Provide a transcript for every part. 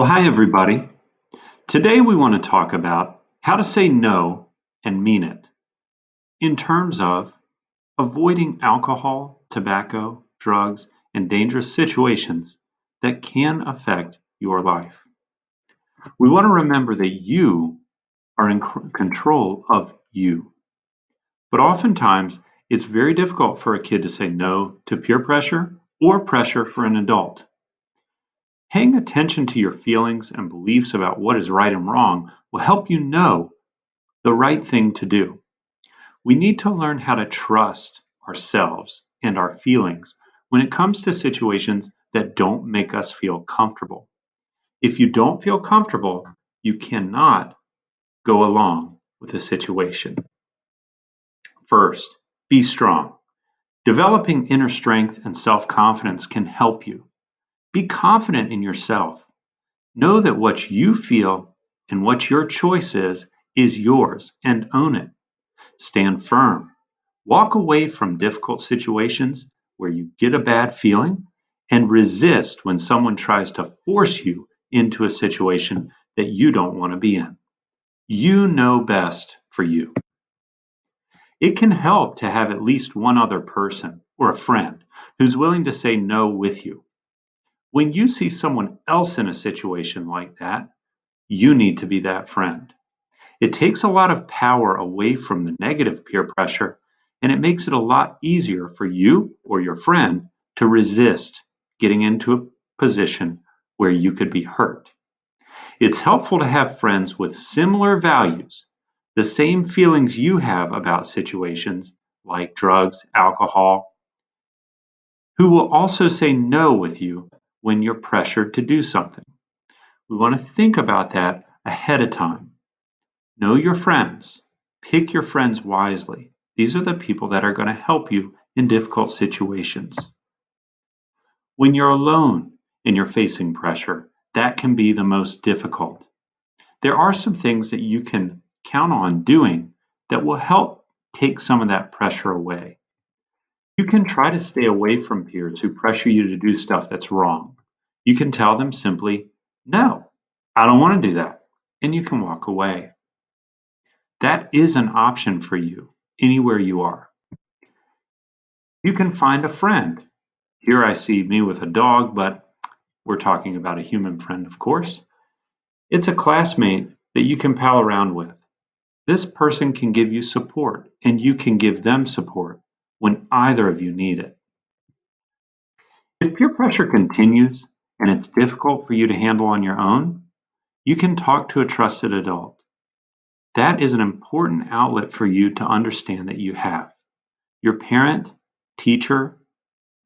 Well, hi, everybody. Today we want to talk about how to say no and mean it in terms of avoiding alcohol, tobacco, drugs, and dangerous situations that can affect your life. We want to remember that you are in control of you, but oftentimes it's very difficult for a kid to say no to peer pressure or pressure for an adult. Paying attention to your feelings and beliefs about what is right and wrong will help you know the right thing to do. We need to learn how to trust ourselves and our feelings when it comes to situations that don't make us feel comfortable. If you don't feel comfortable, you cannot go along with a situation. First, be strong. Developing inner strength and self confidence can help you. Be confident in yourself. Know that what you feel and what your choice is yours and own it. Stand firm. Walk away from difficult situations where you get a bad feeling and resist when someone tries to force you into a situation that you don't want to be in. You know best for you. It can help to have at least one other person or a friend who's willing to say no with you. When you see someone else in a situation like that, you need to be that friend. It takes a lot of power away from the negative peer pressure, and it makes it a lot easier for you or your friend to resist getting into a position where you could be hurt. It's helpful to have friends with similar values, the same feelings you have about situations like drugs, alcohol, who will also say no with you when you're pressured to do something. We want to think about that ahead of time. Know your friends. Pick your friends wisely. These are the people that are going to help you in difficult situations. When you're alone and you're facing pressure, that can be the most difficult. There are some things that you can count on doing that will help take some of that pressure away. You can try to stay away from peers who pressure you to do stuff that's wrong. You can tell them simply, no, I don't want to do that. And you can walk away. That is an option for you anywhere you are. You can find a friend. Here I see me with a dog, but we're talking about a human friend, of course. It's a classmate that you can pal around with. This person can give you support, and you can give them support when either of you need it. If peer pressure continues and it's difficult for you to handle on your own, you can talk to a trusted adult. That is an important outlet for you to understand that you have. Your parent, teacher,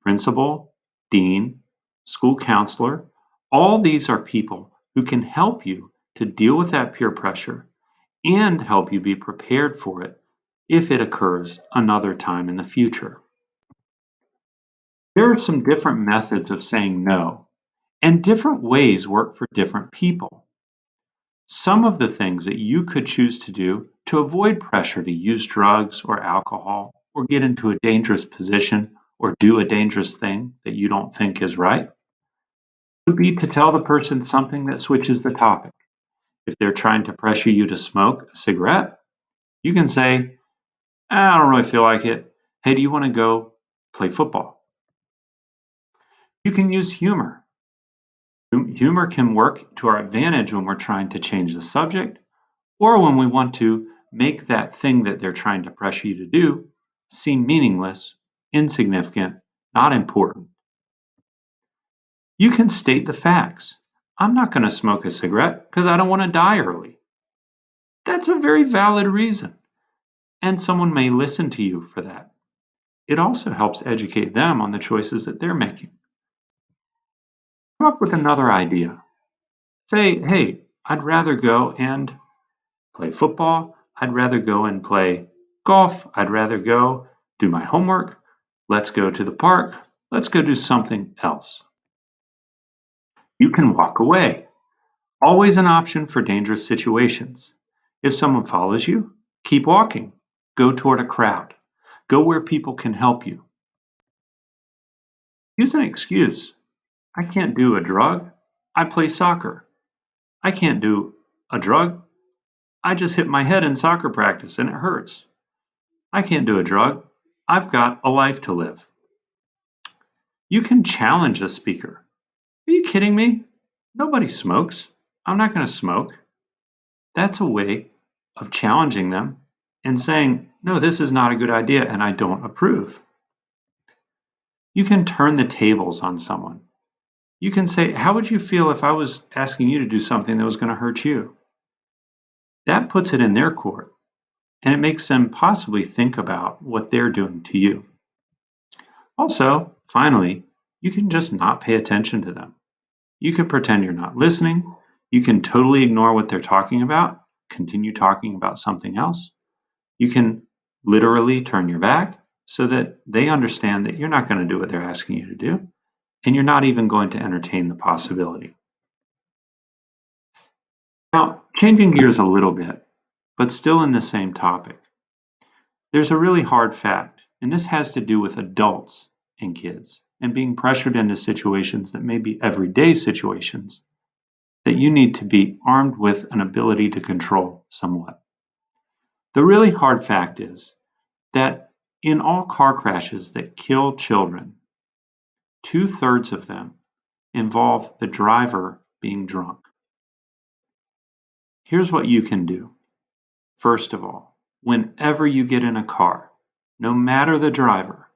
principal, dean, school counselor, all these are people who can help you to deal with that peer pressure and help you be prepared for it if it occurs another time in the future. There are some different methods of saying no, and different ways work for different people. Some of the things that you could choose to do to avoid pressure to use drugs or alcohol or get into a dangerous position or do a dangerous thing that you don't think is right would be to tell the person something that switches the topic. If they're trying to pressure you to smoke a cigarette, you can say, I don't really feel like it. Hey, do you want to go play football? You can use humor. Humor can work to our advantage when we're trying to change the subject or when we want to make that thing that they're trying to pressure you to do seem meaningless, insignificant, not important. You can state the facts. I'm not going to smoke a cigarette because I don't want to die early. That's a very valid reason, and someone may listen to you for that. It also helps educate them on the choices that they're making. Come up with another idea. Say, hey, I'd rather go and play football. I'd rather go and play golf. I'd rather go do my homework. Let's go to the park. Let's go do something else. You can walk away. Always an option for dangerous situations. If someone follows you, keep walking. Go toward a crowd. Go where people can help you. Use an excuse. I can't do a drug. I play soccer. I can't do a drug. I just hit my head in soccer practice and it hurts. I can't do a drug. I've got a life to live. You can challenge the speaker. Are you kidding me? Nobody smokes. I'm not going to smoke. That's a way of challenging them and saying, no, this is not a good idea and I don't approve. You can turn the tables on someone. You can say, how would you feel if I was asking you to do something that was going to hurt you? That puts it in their court and it makes them possibly think about what they're doing to you. Also, finally, you can just not pay attention to them. You can pretend you're not listening. You can totally ignore what they're talking about, continue talking about something else. You can literally turn your back so that they understand that you're not going to do what they're asking you to do, and you're not even going to entertain the possibility. Now, changing gears a little bit, but still in the same topic, there's a really hard fact, and this has to do with adults and kids and being pressured into situations that may be everyday situations that you need to be armed with an ability to control somewhat. The really hard fact is that in all car crashes that kill children, 2/3 of them involve the driver being drunk. Here's what you can do. First of all, whenever you get in a car, no matter the driver,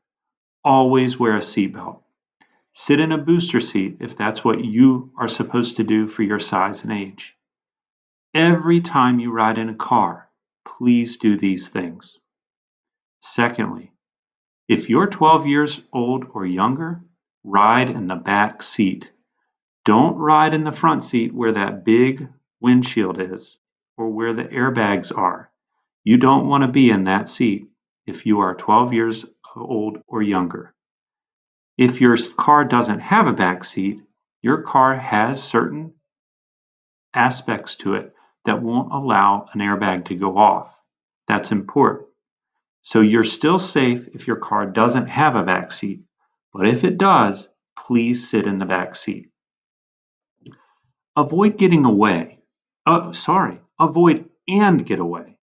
always wear a seatbelt. Sit in a booster seat if that's what you are supposed to do for your size and age. Every time you ride in a car, please do these things. Secondly, if you're 12 years old or younger, ride in the back seat. Don't ride in the front seat where that big windshield is or where the airbags are. You don't want to be in that seat if you are 12 years old or younger. If your car doesn't have a back seat, your car has certain aspects to it that won't allow an airbag to go off. That's important. So you're still safe if your car doesn't have a back seat, but if it does, please sit in the back seat. Avoid getting away. Avoid and get away.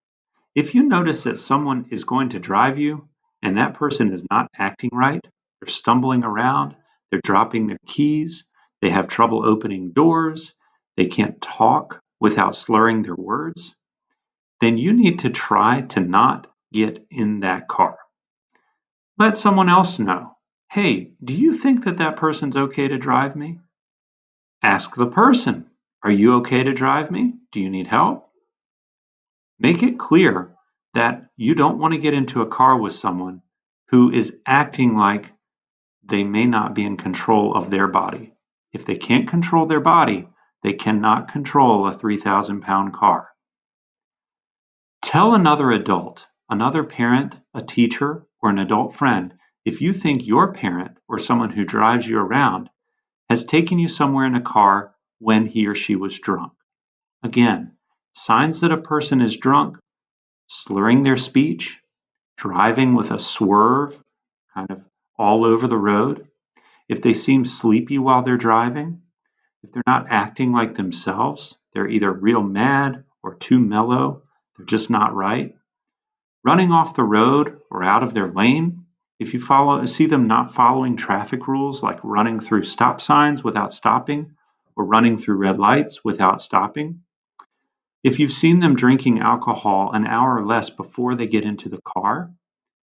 If you notice that someone is going to drive you and that person is not acting right, they're stumbling around, they're dropping their keys, they have trouble opening doors, they can't talk without slurring their words, then you need to try to not get in that car. Let someone else know. Hey, do you think that that person's okay to drive me? Ask the person, are you okay to drive me? Do you need help? Make it clear that you don't want to get into a car with someone who is acting like they may not be in control of their body. If they can't control their body, they cannot control a 3,000-pound car. Tell another adult, another parent, a teacher, or an adult friend, if you think your parent or someone who drives you around has taken you somewhere in a car when he or she was drunk. Again, signs that a person is drunk: slurring their speech, driving with a swerve, kind of all over the road, if they seem sleepy while they're driving, if they're not acting like themselves, they're either real mad or too mellow, they're just not right, running off the road or out of their lane, if you see them not following traffic rules like running through stop signs without stopping or running through red lights without stopping, if you've seen them drinking alcohol an hour or less before they get into the car,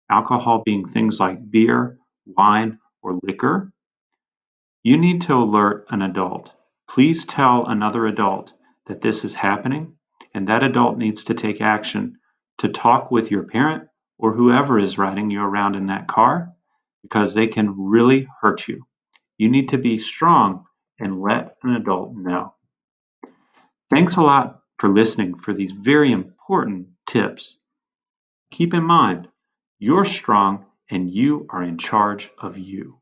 alcohol being things like beer, wine, or liquor, you need to alert an adult. Please tell another adult that this is happening, and that adult needs to take action to talk with your parent or whoever is riding you around in that car, because they can really hurt you. You need to be strong and let an adult know. Thanks a lot for listening for these very important tips. Keep in mind, you're strong and you are in charge of you.